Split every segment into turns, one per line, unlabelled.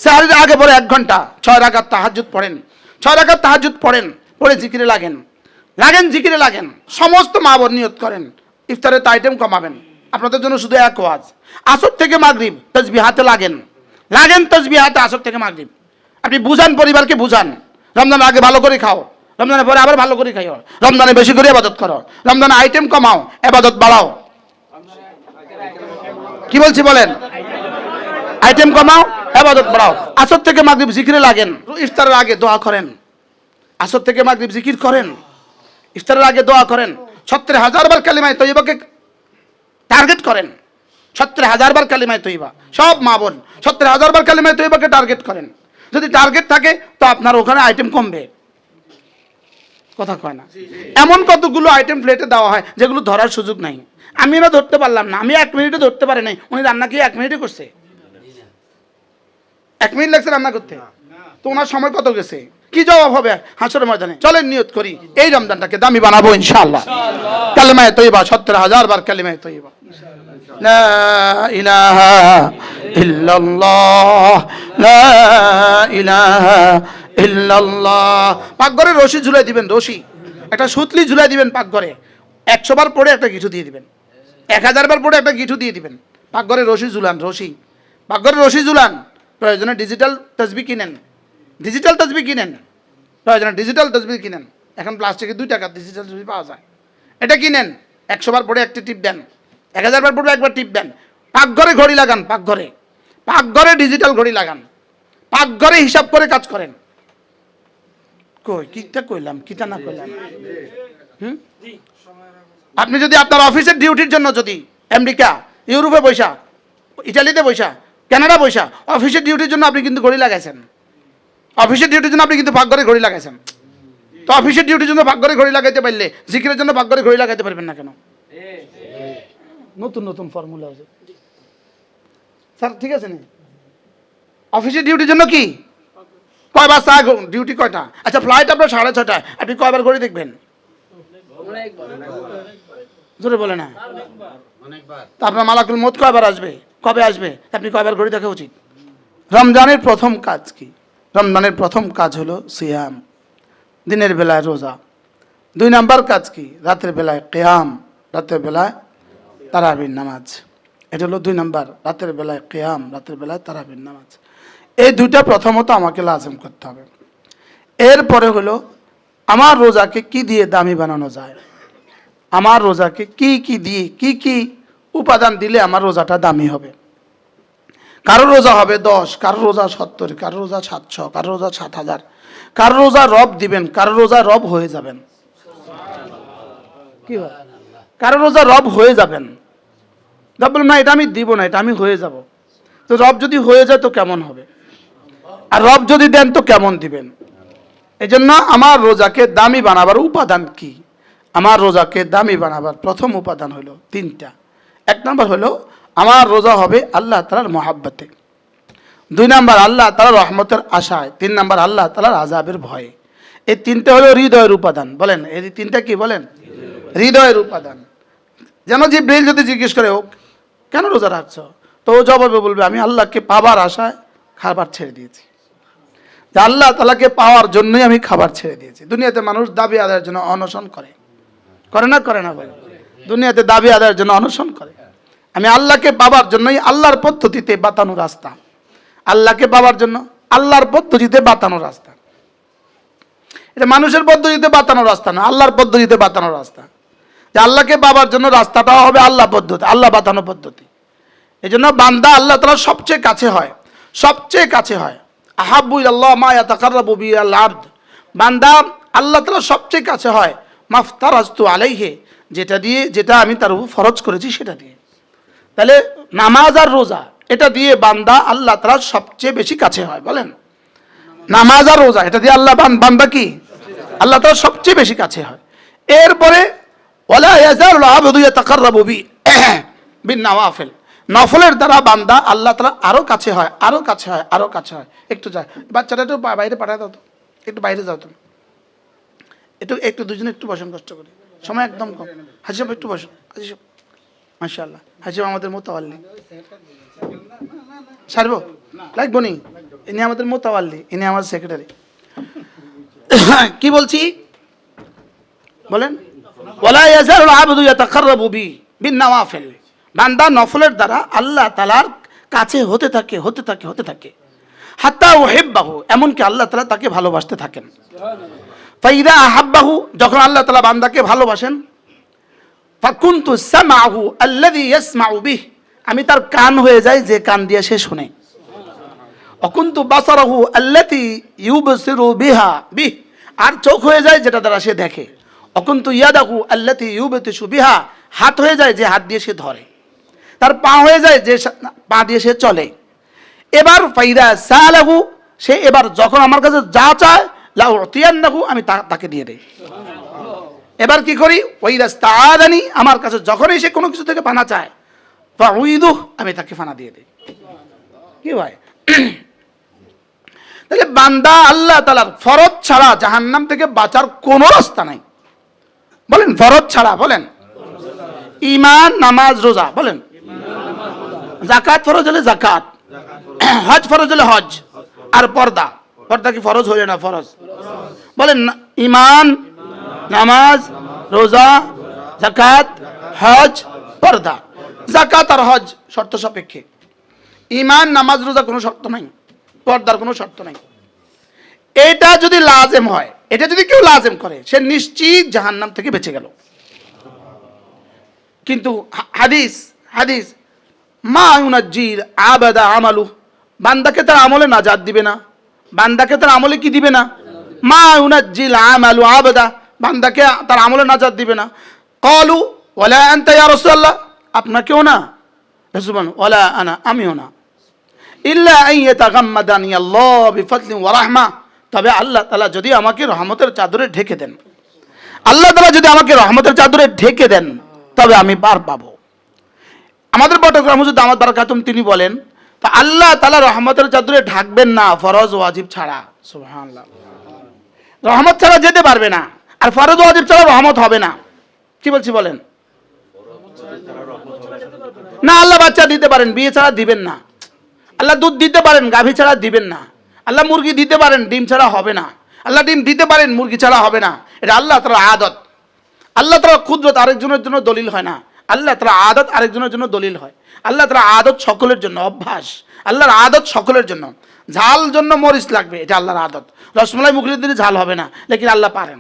সেহরির আগে পরে 1 ঘন্টা 6 রাকাত তাহাজ্জুদ পড়েন, 6 রাকাত তাহাজ্জুদ পড়েন, পড়ে জিকিরে লাগেন, জিকিরে লাগেন। সমস্ত মা বোন নিয়ত করেন ইফতারের আইটেম কমাবেন। আপনাদের জন্য শুধু এক ওয়াজ, আসর থেকে মাগরিব তাসবিহাতে লাগেন তাসবিহাতে আসর থেকে মাগরিব। আপনি বুঝান, পরিবারকে বুঝান, রমজানের আগে ভালো করে খাও, রমজানের পরে আবার ভালো করে খাইও, রমজানে বেশি করে ইবাদত করো, রমজানে আইটেম কমাও, ইবাদত বাড়াও। কি বলছি বলেন? আইটেম কমাও, ইবাদত বাড়াও। আসর থেকে মাগরিব জিকিরে লাগেন, ইফতারের আগে দোয়া করেন, আসর থেকে মাগরিব জিকির করেন, ইফতারের আগে দোয়া করেন। 70,000 বার কালিমায়ে তয়্যিবাকে টার্গেট করেন, 70,000 বার কালিমায়ে তয়্যিবা। সব মা বোন 70,000 বার কালিমায়ে তয়্যিবাকে টার্গেট করেন। যদি টার্গেট থাকে তো আপনার ওখানে আইটেম কমবে। কথা কয় না? এমন কতগুলো আইটেম প্লেটে দেওয়া হয় যেগুলো ধরার সুযোগ নাই। আমি না ধরতে পারলাম না, আমি 1 মিনিটে ধরতে পারি নাই। উনি রান্না কি 1 মিনিটে করছে? 1 মিনিট লাগছে রান্না করতে, তো ওনার সময় কত গেছে? কি জবাব হবে হাসরের ময়দানে? চলেন নিয়ত করি এই রমজানটাকে দামি বানাবো ইনশাআল্লাহ। কালিমায়ে তয়্যিবা 70,000 বার কালিমায়ে তয়্যিবা, লা ইলাহা ইল্লাল্লাহ, লা ইলাহা ইল্লাল্লাহ। পাকঘরে রশি ঝুলাই দিবেন, রশি একটা সুতলি ঝুলাই দিবেন পাকঘরে। 100 বার পড়ে একটা গিঠু দিয়ে দিবেন, 1000 বার পড়ে একটা গিঠু দিয়ে দিবেন। পাকঘরে রশি ঝুলান, পাকঘরে রশি ঝুলান। প্রয়োজনে ডিজিটাল তাসবিহ কিনেন, প্রয়োজনে ডিজিটাল তাসবিহ কিনেন। এখন প্লাস্টিকে 2 টাকা ডিজিটাল তাসবিহ পাওয়া যায়, এটা কিনেন। 100 বার পড়ে একটা টিপ দেন, 1000 বার পড়ে একবার টিপ দেন। পাকঘরে ঘড়ি লাগান, পাকঘরে ডিজিটাল ঘড়ি লাগান, পাকঘরে হিসাব করে কাজ করেন। কিটা কইলাম, কিটা না কইলাম? আপনি যদি আপনার অফিসের ডিউটির জন্য যদি আমেরিকা, ইউরোপে বৈশা, ইটালিতে বৈশা, কানাডা বৈশা অফিসের ডিউটির জন্য আপনি কিন্তু ঘড়ি লাগাইছেন, অফিসের ডিউটির জন্য আপনি কিন্তু পাকঘরে ঘড়ি লাগাইছেন। তো অফিসের ডিউটির জন্য পাকঘরে ঘড়ি লাগাইতে পারলে জিকিরের জন্য পাকঘরে ঘড়ি লাগাইতে পারবেন না কেন? নতুন ফর্মুলা আছে স্যার, ঠিক আছে না? অফিসের ডিউটির জন্য কি কয়বার চা ডিউটি কয়টা? আচ্ছা ফ্লাইট আপনার 6:30টায়, আপনি কয়বার ঘড়ি দেখবেন? জোরে বলে না। তা আপনার মালাকুল মউত কয়বার আসবে, কবে আসবে, আপনি কয়বার ঘড়ি দেখা উচিত? রমজানের প্রথম কাজ কি? রমজানের প্রথম কাজ হলো সিয়াম, দিনের বেলায় রোজা। 2 নাম্বার কাজ কি? রাতের বেলায় কিয়াম, রাতের বেলায় তারাবির নামাজ। এটা হলো 2 নাম্বার, রাতের বেলায় কিয়াম, রাতের বেলায় তারাবির নামাজ। এই 2টা প্রথমত আমাকে লাজিম করতে হবে। এরপরে হলো আমার রোজাকে কি দিয়ে দামি বানানো যায়, আমার রোজাকে কি দিয়ে কি উপাদান দিলে আমার রোজাটা দামি হবে। কারো রোজা হবে 10, কারো রোজা 70, কারো রোজা 700, কারো রোজা 7,000, কারো রোজা রব দিবেন, কারো রোজা রব হয়ে যাবেন। কি হয়? কারো রোজা রব হয়ে যাবেন, রব বলবেন না এটা আমি দিব না, এটা আমি হয়ে যাব। তো রব যদি হয়ে যায় তো কেমন হবে, আর রব যদি দেন তো কেমন দিবেন? এই জন্য আমার রোজাকে দামি বানাবার উপাদান কি? আমার রোজাকে দামি বানাবার প্রথম উপাদান হলো 3টা। 1 নাম্বার হলো আমার রোজা হবে আল্লাহ তাআলার মহাব্বতে, 2 নাম্বার আল্লাহ তাআলার রহমতের আশায়, 3 নাম্বার আল্লাহ তাআলার আযাবের ভয়ে। এই 3টা হলো হৃদয়ের উপাদান। বলেন এই 3টা কি? বলেন হৃদয়ের উপাদান। যেন জিবরাইল যদি জিজ্ঞেস করে হোক কেন রোজা রাখছো, তো ও জবাবে বলবে আমি আল্লাহকে পাবার আশায় খাবার ছেড়ে দিয়েছি, যে আল্লাহ তাআলাকে পাওয়ার জন্যই আমি খাবার ছেড়ে দিয়েছি। দুনিয়াতে মানুষ দাবি আদায়ের জন্য অনশন করে না বলে? দুনিয়াতে দাবি আদায়ের জন্য অনশন করে। আমি আল্লাহকে পাবার জন্যই আল্লাহর পদ্ধতিতে বাতানো রাস্তা, আল্লাহকে পাবার জন্য আল্লাহর পদ্ধতিতে বাতানো রাস্তা। এটা মানুষের পদ্ধতিতে বাতানো রাস্তা না, আল্লাহর পদ্ধতিতে বাতানো রাস্তা। যে আল্লাহকে পাবার জন্য রাস্তাটা হবে আল্লাহ পদ্ধতি, আল্লাহ বাতানো পদ্ধতি। এই জন্য বান্দা আল্লাহ তাআলার সবচেয়ে কাছে হয়। আহাব্বু ইলাল্লাহ মা ইয়াতাকাররাবু বিহিল আবদ। বান্দা আল্লাহ তাআলার সবচেয়ে কাছে হয় মাফতারাজতু আলাইহি, যেটা আমি তার উপর ফরজ করেছি সেটা দিয়ে। তাহলে নামাজ আর রোজা এটা দিয়ে বান্দা আল্লাহ তাআলার সবচেয়ে বেশি কাছে হয়। বলেন নামাজ আর রোজা এটা দিয়ে আল্লাহ বান্দা কি আল্লাহ তাআলার সবচেয়ে বেশি কাছে হয়। এরপরে ওয়ালা ইয়াজালুল আবদু ইয়াতাকাররাবু বিন-নওয়াফিল, নফলের দ্বারা বান্দা আল্লাহ তাআলা আরো কাছে হয়। একটু যায় বাচ্চাটা একটু বাইরে পাঠায় দাও তো, একটু বাইরে যাও তুমি, একটু দুজনে একটু বসেন, কষ্ট করে, সময় একদম কম। হাজি সাহেব একটু বসেন, হাজি সাহেব মাশাআল্লাহ, হাসিম আমাদের মোতাওয়াল্লি। সারবো লাগবো নি, ইনি আমাদের মোতাওয়াল্লি, ইনি আমার সেক্রেটারি। কি বলছি বলেন, ওয়ালা ইয়াজালুল আবদু ইয়াতাকাররাবু বিন নওয়াফিল, বান্দা নফলের দ্বারা আল্লাহ তাআলার কাছে হতে থাকে হতে থাকে হতে থাকে, হাত্তা উহিব্বাহু, এমনকি আল্লাহ তাআলা তাকে ভালোবাসতে থাকেন। ফাইদা আহাব্বাহু, যখন আল্লাহ তাআলা বান্দাকে ভালোবাসেন, ফাকুনতু সামাহু আল্লাযী ইয়াসমাউ বিহি, আমি তার কান হয়ে যাই যে কান দিয়ে সে শুনে। অকুনতু বাসারাহু আল্লাতী ইউবসিরু বিহি, আর চোখ হয়ে যায় যেটা দ্বারা সে দেখে। অকুনতু ইয়াদাহু আল্লাতী ইউবতিশু বিহা, হাত হয়ে যায় যে হাত দিয়ে সে ধরে। তার পা হয়ে যায় যে পা দিয়ে সে চলে। এবার ফাইদা সালাহু, সে এবার যখন আমার কাছে যা চায়, লাউতিয়ান্নাহু, আমি তাকে দিয়ে দেই। এবার কি করি, ওয়াইদাস্তাআযানি, আমার কাছে যখনই সে কোনো কিছু থেকে পানা চায়, ফাউইদুহ, আমি তাকে পানা দিয়ে দেই। কি ভাই, তাহলে বান্দা আল্লাহ তাআলার ফরজ ছাড়া জাহান্নাম থেকে বাঁচার কোনো রাস্তা নাই। বলেন ফরজ ছাড়া, বলেন ঈমান, নামাজ, রোজা, বলেন যাকাত ফরজ হলে যাকাত, হজ ফরজ হলে হজ, আর পর্দা, পর্দা কি ফরজ হইলে না? ফরজ। বলেন ঈমান, নামাজ, রোজা, যাকাত, হজ, পর্দা। যাকাত আর হজ শর্ত সাপেক্ষে, ঈমান, নামাজ, রোজা কোনো শর্ত নাই, পর্দার কোনো শর্ত নাই। এটা যদি লাজেম হয়, এটা যদি কেউ লাজেম করে, সে নিশ্চিত জাহান্নাম থেকে বেঁচে গেল। কিন্তু হাদিস হাদিস মা ইউনাজ্জিল আবাদা আমালু, বান্দাকে তার আমলে নাজাত দিবে না, বান্দাকে তার আমলে কি দিবে না? মা ইউনাজ্জিল আমালু আবাদা, বান্দাকে তার আমলে নাজাত দিবে না। ক্বালু ওয়ালা আনতা ইয়া রাসূলুল্লাহ, আপনাকেও না। রাসূল বলেন ওয়ালা আনা, আমিও না। ইল্লা আন ইয়াতাগাম্মাদানি আল্লাহ বিফদলি ওয়া রাহমা, তবে আল্লাহ তাআলা যদি আমাকে রহমতের চাদরে ঢেকে দেন, আল্লাহ তাআলা যদি আমাকে রহমতের চাদরে ঢেকে দেন, তবে আমি পার পাবো। আমাদের বটগ্রাম হুজুর দামাত বারাকাতুম তিনি বলেন, তা আল্লাহ তাআলা রহমতের চাদরে ঢাকবেন না ফরজ ওয়াজিব ছাড়া। সুবহানাল্লাহ, রহমত ছাড়া যেতে পারবে না, আর ফরজ ওয়াজিব ছাড়া রহমত হবে না। কি বলছি বলেন? না, আল্লাহ বাচ্চা দিতে পারেন, বিয়ে ছাড়া দিবেন না। আল্লাহ দুধ দিতে পারেন, গাভী ছাড়া দিবেন না। আল্লাহ মুরগি দিতে পারেন, ডিম ছাড়া হবে না। আল্লাহ ডিম দিতে পারেন, মুরগি ছাড়া হবে না। এটা আল্লাহ তাআলার আদত। আল্লাহ তাআলা কুদরত আরেকজনের জন্য দলিল হয় না, আল্লাহ তাআলা আদত আরেকজনের জন্য দলিল হয়। আল্লাহ তাআলা আদত সকলের জন্য, অভ্যাস। আল্লাহর আদত সকলের জন্য। ঝাল জন্য মরিচ লাগবে, এটা আল্লাহর আদত। রসমলাই মুখে দিলে ঝাল হবে না, লেকিন আল্লাহ পারেন।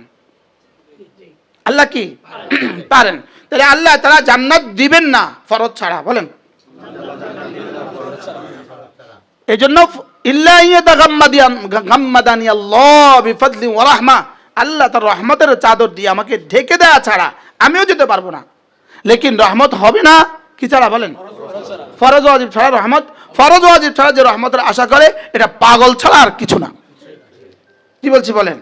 আল্লাহ কি পারেন। তাহলে আল্লাহ তাআলা জান্নাত দিবেন না ফরজ ছাড়া, বলেন। এই জন্য ইল্লা ইয়াতাগাম্মাদানি আল্লাহ বিফদলি ওয়া রাহমা, আল্লাহ তার রহমতের চাদর দিয়ে আমাকে ঢেকে দেয়া ছাড়া আমিও যেতে পারবো না। লেকিন রহমত হবে না কি ছাড়া, বলেন? ফরজ ওয়াজিব ছাড়া রহমত। ফরজ ওয়াজিব ছাড়া যে রহমতের আশা করে, এটা পাগল ছাড়া আর কিছু না। কি বলছি বলেন?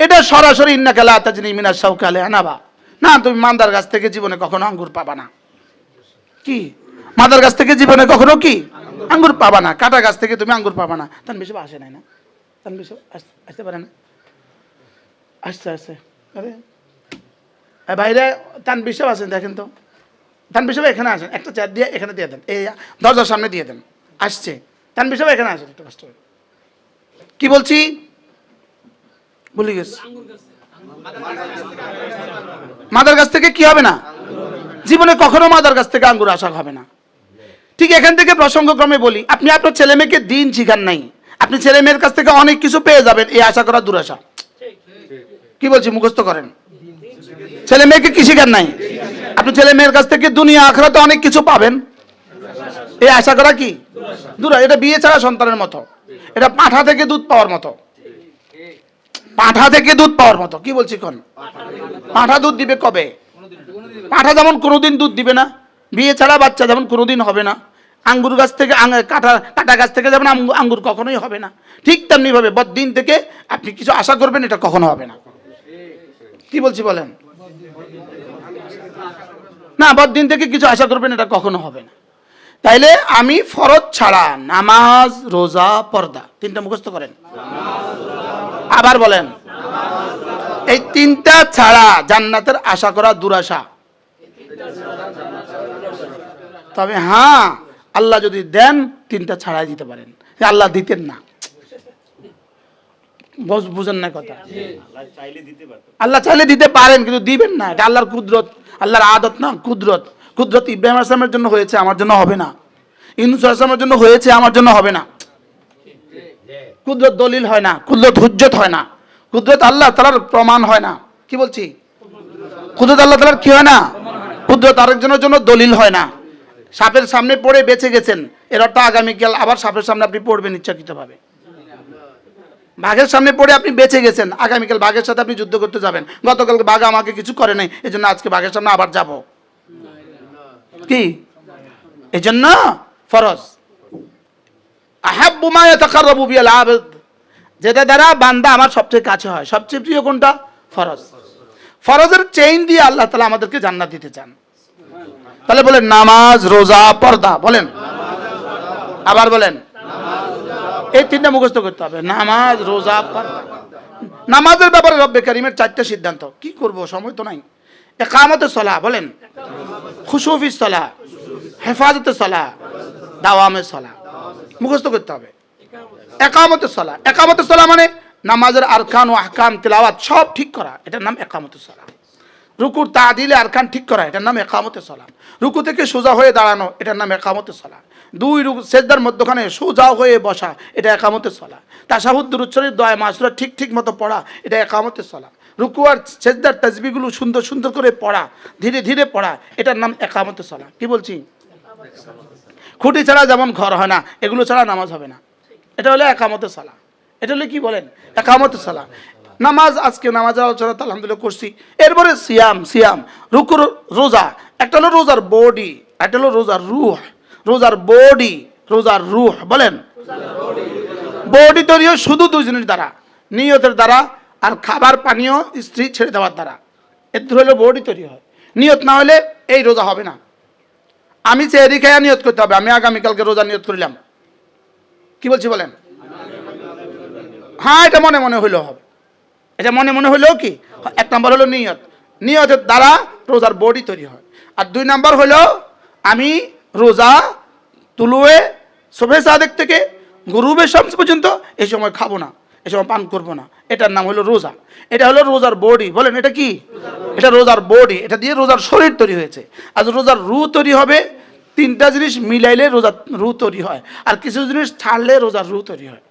এটা সরাসরি ইন্নাকা লা তাজনি মিনাশ শাওকি আলা আনাবা, না তুমি মান্দার গাছ থেকে জীবনে কখনো আঙ্গুর পাবা না। কি মাদার গাছ থেকে জীবনে কখনো কি আঙ্গুর পাবা না, কাটা গাছ থেকে তুমি আঙ্গুর পাবা না। তান বেশি আসে নাই না, তান বেশি আসতে পারে না, আসছে আসছে। আরে বাইরে তান বিশাব আছেন, দেখেন তো তান বিশাব এখানে আসেন, একটা চেয়ার দিয়ে এখানে দিয়ে দেন, এই দরজার সামনে দিয়ে দেন। আসছে তান বিশাব এখানে আসেন, একটু কষ্ট করে। কি বলছি ভুলে গেছি। মাদার গাছ থেকে কি হবে না, জীবনে কখনো মাদার গাছ থেকে আঙ্গুর আশা হবে না। ঠিক এখান থেকে প্রসঙ্গক্রমে বলি, আপনি আপনার ছেলে মেয়েকে দিন শিখান নাই, আপনি ছেলে মেয়ের কাছ থেকে অনেক কিছু পেয়ে যাবেন, এই আশা করা দুরাশা। কি বলছি, মুখস্থ করেন। ছেলে মেয়েকে কি শিখান নাই, আপনি ছেলে মেয়ের কাছ থেকে দুনিয়া আখিরাতে অনেক কিছু পাবেন, এই আশা করা কি দুরা। এটা বিয়ে ছাড়া সন্তানের মতো, এটা পাঁঠা থেকে দুধ পাওয়ার মতো, পাঁঠা থেকে দুধ পাওয়ার মতো। কি বলছি কোন, পাঁঠা দুধ দিবে কবে? পাঁঠা যেমন কোনোদিন দুধ দিবে না, বিয়ে ছাড়া বাচ্চা যেমন কোনোদিন হবে না, আঙ্গুর গাছ থেকে কাটা গাছ থেকে যেমন আঙ্গুর কখনোই হবে না, ঠিক তেমনি ভাবে বদ্দিন থেকে আপনি কিছু আশা করবেন, এটা কখনো হবে না। কি বলছি বলেন? না, বদ্দিন থেকে কিছু আশা করবেন, এটা কখনো হবে না। তাইলে আমি ফরজ ছাড়া নামাজ, রোজা, পর্দা, তিনটা মুখস্থ করেন। আবার বলেন, এই তিনটা ছাড়া জান্নাতের আশা করা দুরাশা। তবে হ্যাঁ, আল্লাহ যদি দেন 3টা ছাড়াই দিতে পারেন, আল্লাহ দিতেন না। বুঝেন না কথা? আল্লাহ চাইলে দিতে পারেন, কিন্তু দিবেন না। এটা আল্লাহর কুদরত, আল্লাহর আদত না, কুদরত। কুদরত ইব্রাহিম আলাইহিস সালামের জন্য হয়েছে, আমার জন্য হবে না। ইউনূস আলাইহিস সালামের জন্য হয়েছে, আমার জন্য হবে না। কুদরত দলিল হয় না, কুদরত হুজ্জত হয় না, কুদরত আল্লাহ তাআলার প্রমাণ হয় না। কি বলছি? কুদরত আল্লাহ তাআলার কি হয় না? কুদরত আরেকজনের জন্য দলিল হয় না। সাপের সামনে পড়ে বেঁচে গেছেন, এর অর্থ আগামীকাল আবার সাপের সামনে আপনি পড়বেন ইচ্ছাকৃতভাবে। বাঘের সামনে পড়ে আপনি বেঁচে গেছেন, আগামীকাল বাঘের সাথে আপনি যুদ্ধ করতে যাবেন। গতকালকে বাঘ আমাকে কিছু করে নাই, এই জন্য আজকে বাঘের সামনে আবার যাব। কি এই জন্য ফরজ আহাব্বু মা ইয়াতাকাররাবু বিল আবদ, যেটা দ্বারা বান্দা আমার সবচেয়ে কাছে হয়। সবচেয়ে প্রিয় কোনটা? ফরজ। ফরজের চেইন দিয়ে আল্লাহ তাআলা আমাদেরকে জান্নাত দিতে চান। তাহলে বলেন নামাজ, রোজা, পর্দা। বলেন, আবার বলেন। এই 3টা মুখস্থ করতে হবে, নামাজ, রোজা, পর্দা। নামাজের ব্যাপারে রব্বে কারীমের 4টা সিদ্ধান্ত। কি করব, সময় তো নাই। ইকামতে সালাহ, বলেন। খুশু ফিস সালাহ, হেফাজতে সালাহ, দাওয়ামে সালাহ। মুখস্থ করতে হবে। ইকামতে সালাহ, ইকামতে সালাহ মানে নামাজের আরকান ও আহকাম, তিলাওয়াত সব ঠিক করা, এটার নাম ইকামতে সালাহ। রুকুর তাদিলে আরকান ঠিক করা, এটার নাম ইকামতে সালাহ। রুকু থেকে সোজা হয়ে দাঁড়ানো, এটার নাম ইকামতে সালাহ। 2 রুকু সেজদার মধ্যখানে সোজা হয়ে বসা, এটা ইকামতে সালাহ। তাশাহুদ, দুরূদ শরীফ, দোয়া মাসুরা ঠিক মতো পড়া, এটা ইকামতে সালাহ। রুকু আর সেজদার তাসবিহগুলো সুন্দর সুন্দর করে পড়া, ধীরে ধীরে পড়া, এটার নাম ইকামতে সালাহ। কি বলছি? খুঁটি ছাড়া যেমন ঘর হয় না, এগুলো ছাড়া নামাজ হবে না। এটা হলো ইকামতে সালাহ। এটা হলো কি বলেন? ইকামতে সালাহ। নামাজ, আজকে নামাজের আলোচনা তো আলহামদুলিল্লাহ করছি। এরপরে সিয়াম, রুকুর, রোজা। একটা হলো রোজার বডি, একটা হলো রোজার রূহ। রোজার বডি, রোজার রূহ। বলেন, বডি তৈরি হয় শুধু 2 জিনিস দ্বারা, নিয়তের দ্বারা আর খাবার পানীয় স্ত্রী ছেড়ে দেওয়ার দ্বারা। এর হলো বডি তৈরি হয়। নিয়ত না হলে এই রোজা হবে না। আমি সেহরি খাইয়া নিয়ত করতে হবে, আমি আগামীকালকে রোজা নিয়ত করলাম। কি বলছি বলেন? হ্যাঁ, এটা মনে মনে হইলেও হবে। এটা মনে মনে হইলেও কি? 1 নম্বর হলো নিয়ত, নিয়তের দ্বারা রোজার বডি তৈরি হয়। আর 2 নম্বর হলো আমি রোজা তুলুয়ে সুবহে সাদেক থেকে গুরুবে শামস পর্যন্ত এই সময় খাবো না, এই সময় পান করবো না। এটার নাম হলো রোজা। এটা হলো রোজার বডি। বলেন, এটা কি? এটা রোজার বডি। এটা দিয়ে রোজার শরীর তৈরি হয়েছে। আর রোজার রু তৈরি হবে, 3টা জিনিস মিলাইলে রোজার রু তৈরি হয়, আর কিছু জিনিস ছাড়লে রোজার রু তৈরি হয়।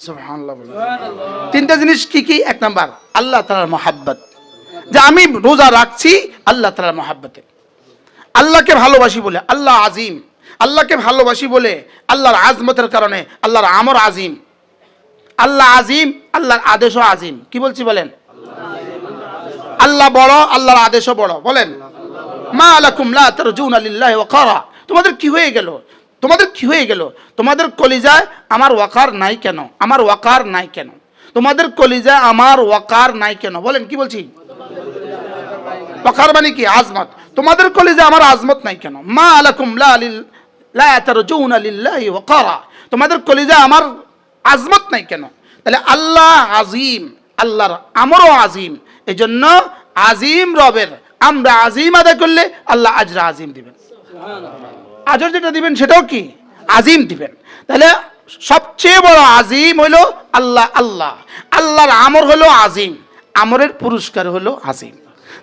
সুবহানাল্লাহ। 3টা জিনিস কি কি? 1 নাম্বার আল্লাহ তাআলার মহাব্বত, যে আমি রোজা রাখছি আল্লাহ তাআলার মহাব্বতে। আল্লাহকে ভালোবাসি বলে আল্লাহ আজিম, আল্লাহকে ভালোবাসি বলে আল্লাহর আজমতের কারণে আল্লাহর আমর আজিম। আল্লাহ আজিম, আল্লাহর আদেশও আজিম। কি বলছি বলেন? আল্লাহ বড়, আল্লাহর আদেশও বড়। বলেন, মা লাকুম লা তারজুনা লিল্লাহি ওয়াকারা। তোমাদের কি হয়ে গেল? তোমাদের কি হয়ে গেল? তোমাদের কলিজায় আমার ওয়াকার নাই কেন? আমার ওয়াকার নাই কেন? তোমাদের কলিজায় আমার ওয়াকার নাই কেন? বলেন, কি বলছি? ওয়াকার মানে কি? আজমত। তোমাদের কলিজায় আমার আজমত নাই কেন? মা লাকুম লা তারজুনা লিল্লাহি ওয়াকারা। তোমাদের কলিজায় আমার আজমত নাই কেন? তাহলে আল্লাহ আজিম, আল্লাহর আমরও আজিম। এই জন্য আজিম রবের আমরা আজিম আদায় করলে আল্লাহ আজরা আজিম দিবেন। আজর যেটা দিবেন সেটাও কি? আজিম দিবেন। তাহলে সবচেয়ে বড় আজিম হলো আল্লাহ। আল্লাহর আমর হলো আজিম, আমরের পুরস্কার হলো আজিম।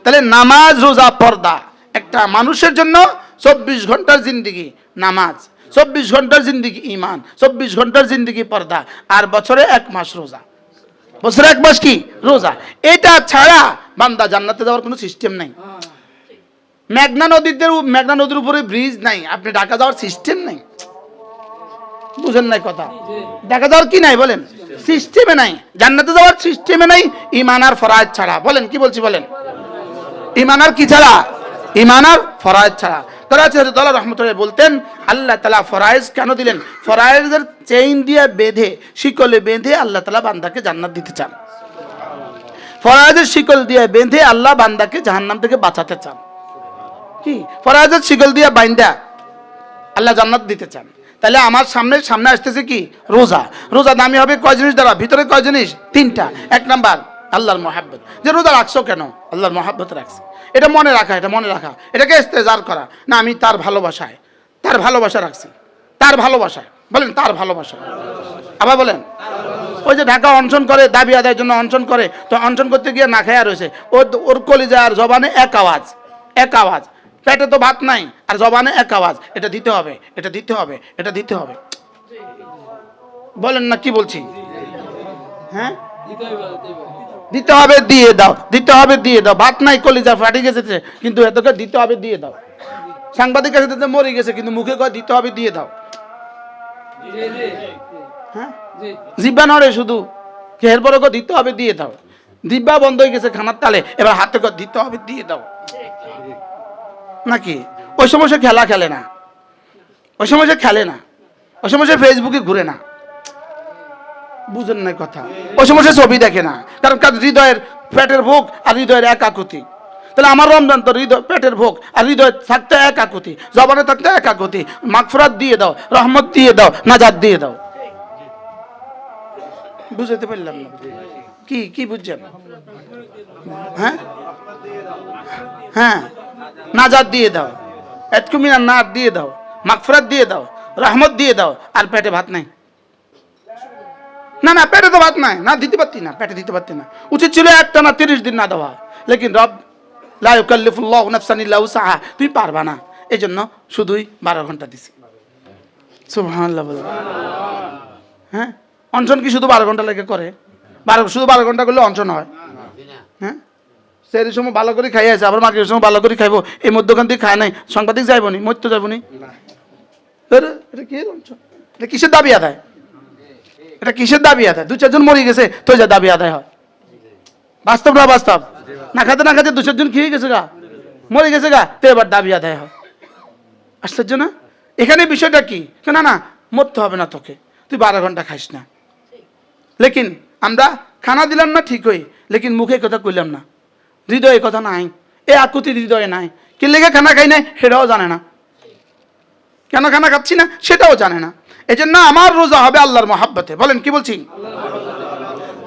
তাহলে নামাজ, রোজা, পর্দা একটা মানুষের জন্য 24 ঘন্টার জিন্দেগি নামাজ, 24 ঘন্টার জিন্দেগি ঈমান, 24 ঘন্টার জিন্দেগি পর্দা, আর বছরে 1 মাস রোজা। বছরে 1 মাস কি? রোজা। এটা ছাড়া বান্দা জান্নাতে যাওয়ার কোনো সিস্টেম নাই। মেঘনা নদীর উপরে ব্রিজ নাই, আপনি ঢাকা যাওয়ার সিস্টেম নাই। বুঝেন নাই কথা? ঢাকা যাওয়ার কি নাই? বলেন, সিস্টেমে নাই। জান্নাতে যাওয়ার সিস্টেমে নাই, ঈমান আর ফরয়েজ ছাড়া। বলেন, কি বলছি বলেন? ঈমান আর কি ছাড়া? ঈমান আর ফরয়েজ ছাড়া। তারা রহমতুল্লাহ বলতেন, আল্লাহ তাআলা ফরয়েজ কেন দিলেন? ফরয়েজের চেইন দিয়ে বেঁধে, শিকলে বেঁধে আল্লাহ তাআলা বান্দাকে জান্নাত দিতে চান। ফরয়েজের শিকল দিয়ে বেঁধে আল্লাহ বান্দাকে জাহান্নাম থেকে বাঁচাতে চান। কি? ফরয়েজের শিকল দিয়ে বাইন্দা আল্লাহ জান্নাত দিতে চান। তাহলে আমার সামনে আসতেছে কি? রোজা। রোজা দামি হবে কয় জিনিস দ্বারা? ভিতরে কয় জিনিস? 3টা। 1 নাম্বার আল্লাহর মহাব্বত। যে রোজা রাখছো কেন? আল্লাহর মহাব্বত রাখছে। এটা মনে রাখা, এটাকে ইস্তেজার করা, না আমি তার ভালোবাসা রাখছি, তার ভালোবাসায়, বলেন তার ভালোবাসা। আবার বলেন, ওই যে ঢাকা অনশন করে, দাবি আদায়ের জন্য অনশন করে, তো অনশন করতে গিয়ে না খায়া রয়েছে, ওর কলিজা আর জবানে এক আওয়াজ, পেটে তো ভাত নাই আর জবানে এক আওয়াজ, এটা দিতে হবে। বলেন না কি বলছি? হ্যাঁ, দিতে হবে, দিয়ে দাও। ভাত নাই, কলিজা ফাটি গেছে, কিন্তু এতকে দিতে হবে, দিয়ে দাও। সাংবাদিক কাছে মরে গেছে, কিন্তু মুখে কয় দিতে হবে, দিয়ে দাও। হ্যাঁ, জিব্বা নড়ে শুধু, এরপরে দিতে হবে, দিয়ে দাও। জিব্বা বন্ধ হয়ে গেছে খানার তালে, এবার হাতে দিতে হবে, দিয়ে দাও। নাকি ওই সময় সে খেলা খেলে না, ওই সময় সে ফেসবুকে ঘুরে না, বুঝেন না কথা। ওই সময় সে ছবি দেখে না, কারণ হৃদয়ের পেটের ভোগ আর হৃদয়ের একাকুতি। তাহলে আমার রমজান তো হৃদয় পেটের ভোগ আর হৃদয় থাকতে একাকুতি, জবানে থাকতে একাকুতি। মাগফিরাত দিয়ে দাও, রহমত দিয়ে দাও, নাজাত দিয়ে দাও। বুঝতে পারলাম না, কি বুঝছেন? হ্যাঁ, নাজাত দিয়ে দাও, এতকুমিনার নার দিয়ে দাও, মাগফিরাত দিয়ে দাও, রহমত দিয়ে দাও। আর পেটে ভাত নাই, না পেটে তো ভাত নাই, না দিতে পারতি না, পেটে দিতে পারতি না। উচিত ছিল একটা না 30 দিন না দেওয়া, লেকিন রব লা ইউকাল্লিফুল্লাহু নাফসান ইল্লা উসআহা, তুই পারবা না, এই জন্য শুধুই 12 ঘন্টা দিছি। সুবহানাল্লাহ বলে। হ্যাঁ, অনশন কি শুধু 12 ঘন্টা লেগে করে? শুধু 12 ঘন্টা করলে অনশন হয়? হ্যাঁ, সেই সময় ভালো করে খাই আছে, আবার মাগরিবের সময় ভালো করে খাইবো, এই মধ্যখান থেকে খায় নাই, সাংবাদিক যাইব নি, মরতে যাইব নি। এটা কি অনশন? এটা কিসের দাবি আদায়? দু চারজন মরে গেছে তো যা দাবি আদায় হয়? বাস্তব না বাস্তব? না খাতে দু চারজন খেয়ে গেছে গা, মরে গেছে গা, তো এবার দাবি আদায় হয়। আশ্চর্য না? এখানে বিষয়টা কি? না মরতে হবে না তোকে, তুই 12 ঘন্টা খাইস না। লেকিন আমরা খানা দিলাম না ঠিকই, লেকিন মুখে কথা কইলাম না, হৃদয়ে কথা নাই, এ আকুতি হৃদয়ে নাই। কি লেগে খানা খাই নাই সেটাও জানে না, কেন খানা খাচ্ছি না সেটাও জানে না। এই জন্য আমার রোজা হবে আল্লাহর মহাব্বতে। বলেন কি বলছি?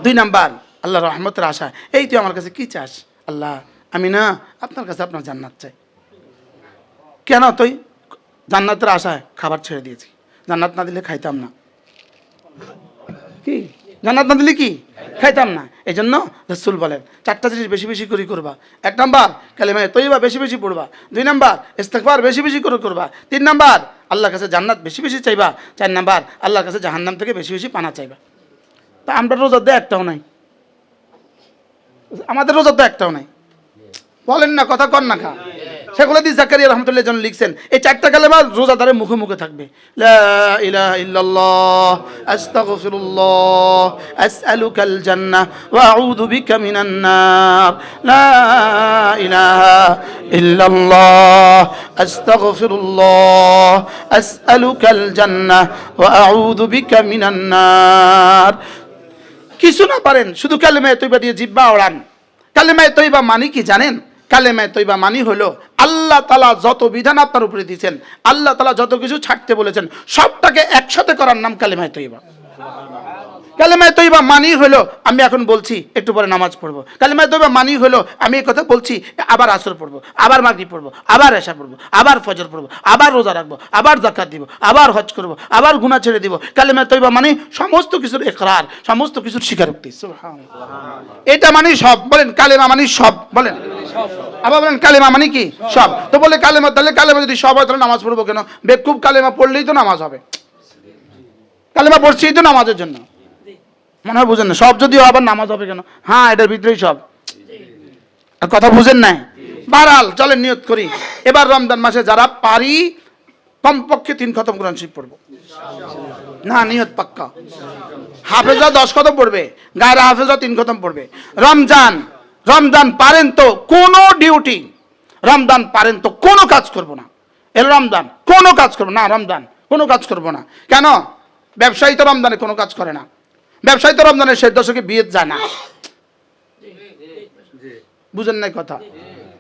2 নাম্বার, আল্লাহর রহমতের আশা। এই তুই আমার কাছে কি চাস? আল্লাহ, আমি না আপনার কাছে আপনার জান্নাত চাই। কেন? তুই জান্নাতের আশায় খাবার ছেড়ে দিয়েছি, জান্নাত না দিলে খাইতাম না। কি জান্নাত না দিলে কি খাইতাম না? এই জন্য রাসূল বলেন 4টা জিনিস বেশি বেশি করে করবা। 1 নাম্বার কালিমা তয়্যিবা বেশি বেশি পড়বা, 2 নাম্বার ইস্তিগফার বেশি বেশি করে করবা, 3 নাম্বার আল্লাহর কাছে জান্নাত বেশি বেশি চাইবা, 4 নাম্বার আল্লাহর কাছে জাহান্নাম থেকে বেশি বেশি পানা চাইবা। তা আমরা রোজার দেয় একটাও নাই, আমাদের রোজার দেয় একটাও নাই। বলেন না, কথা কর না খা। শেখ ওলাদি জাকারিয়া রহমতুল্লাহ জন লিখছেন এই 4টা কালেমা রোজাদারের মুখে মুখে থাকবে। লা ইলাহা ইল্লাল্লাহ, আস্তাগফিরুল্লাহ, আসআলুকাল জান্নাহ ওয়া আউযু বিকা মিনান নার। লা ইলাহা ইল্লাল্লাহ, আস্তাগফিরুল্লাহ, আসআলুকাল জান্নাহ ওয়া আউযু বিকা মিনান নার। কিছু না পারেন, শুধু কালেমায়ে তয়্যিবা দিয়ে জিহ্বা ওড়ান। কালেমায়ে তয়্যিবা মানে কি জানেন? কালেমায়ে তয়্যিবা মানি হলো আল্লাহ তাআলা যত বিধান আপনার উপরে দিয়েছেন, আল্লাহ তাআলা যত কিছু ছাড়তে বলেছেন, সবটাকে একসাথে করার নাম কালেমায়ে তয়্যিবা। কালেমায়ে তয়্যিবা মানি হলো আমি এখন বলছি একটু পরে নামাজ পড়বো। কালেমায়ে তয়্যিবা মানি হলো আমি এই কথা বলছি আবার আসর পড়বো, আবার মাগরিব পড়বো, আবার এশা পড়বো, আবার ফজর পড়বো, আবার রোজা রাখবো, আবার যাকাত দিব, আবার হজ করবো, আবার গুনাহ ছেড়ে দিব। কালেমায়ে তয়্যিবা মানে সমস্ত কিছুর ইকরার, সমস্ত কিছুর স্বীকারোক্তি। সুবহানাল্লাহ, এটা মানে সব। বলেন কালেমা মানে সব। বলেন আবার বলেন কালেমা মানে কি? সব। তো বলে কালেমা, তাহলে কালেমা যদি সব হয় তাহলে নামাজ পড়বো কেন? বেকুব, কালেমা পড়লেই তো নামাজ হবে। কালেমা পড়ছেই তো নামাজের জন্য, মনে হয় বুঝেন না। সব যদি আবার নামাজ হবে কেন? হ্যাঁ, এটার ভিতরেই সব। আর কথা বুঝেন নাই? বাহরাল চলেন নিয়ত করি, এবার রমজান মাসে যারা পারি কমপক্ষে 3 খতম কোরআন শরীফ পড়বো। না, নিয়ত পাক্কা। হাফেজা 10 খতম পড়বে, গায়রা হাফেজা 3 খতম পড়বে। রমজান পারেন তো কোনো ডিউটি, রমজান পারেন তো কোনো কাজ করবো না। এর রমজান কোনো কাজ করবো না, রমজান কোনো কাজ করবো না। কেন? ব্যবসায়ী তো রমজানে কোনো কাজ করে না, ব্যবসায়ী তো রমজানের শেষ দশকে বিয়ে যায় না। বুঝেন নাই কথা?